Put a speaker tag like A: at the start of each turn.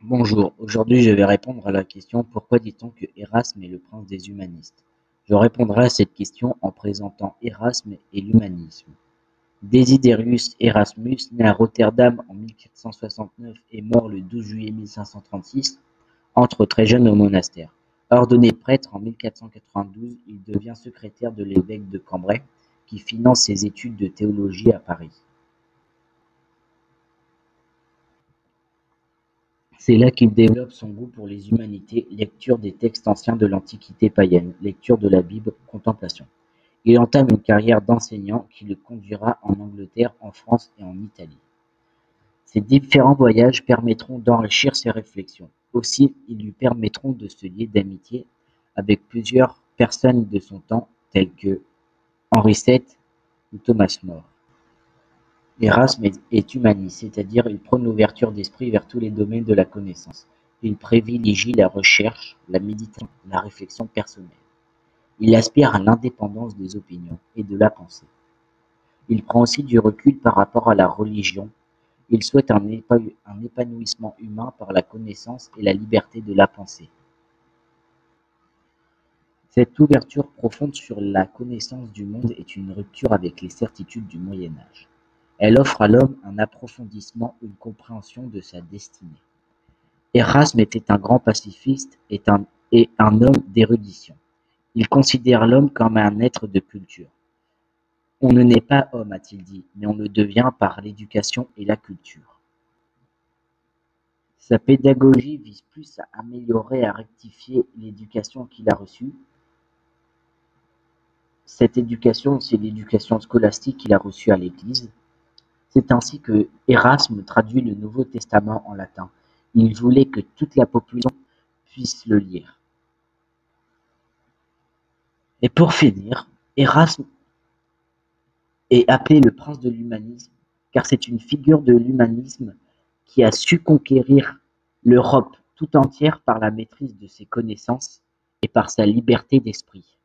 A: Bonjour, aujourd'hui je vais répondre à la question pourquoi dit-on que Erasme est le prince des humanistes? Je répondrai à cette question en présentant Erasme et l'humanisme. Desiderius Erasmus, né à Rotterdam en 1469 et mort le 12 juillet 1536, entre très jeune au monastère. Ordonné prêtre en 1492, il devient secrétaire de l'évêque de Cambrai, qui finance ses études de théologie à Paris. C'est là qu'il développe son goût pour les humanités, lecture des textes anciens de l'Antiquité païenne, lecture de la Bible, contemplation. Il entame une carrière d'enseignant qui le conduira en Angleterre, en France et en Italie. Ces différents voyages permettront d'enrichir ses réflexions. Aussi, ils lui permettront de se lier d'amitié avec plusieurs personnes de son temps, telles que Henri VII ou Thomas More. Erasme est humaniste, c'est-à-dire il prône l'ouverture d'esprit vers tous les domaines de la connaissance. Il privilégie la recherche, la méditation, la réflexion personnelle. Il aspire à l'indépendance des opinions et de la pensée. Il prend aussi du recul par rapport à la religion. Il souhaite un épanouissement humain par la connaissance et la liberté de la pensée. Cette ouverture profonde sur la connaissance du monde est une rupture avec les certitudes du Moyen Âge. Elle offre à l'homme un approfondissement, une compréhension de sa destinée. Erasme était un grand pacifiste et un homme d'érudition. Il considère l'homme comme un être de culture. On ne naît pas homme, a-t-il dit, mais on le devient par l'éducation et la culture. Sa pédagogie vise plus à améliorer et à rectifier l'éducation qu'il a reçue. Cette éducation, c'est l'éducation scolastique qu'il a reçue à l'Église. C'est ainsi que Erasme traduit le Nouveau Testament en latin. Il voulait que toute la population puisse le lire. Et pour finir, Erasme est appelé le prince de l'humanisme, car c'est une figure de l'humanisme qui a su conquérir l'Europe tout entière par la maîtrise de ses connaissances et par sa liberté d'esprit.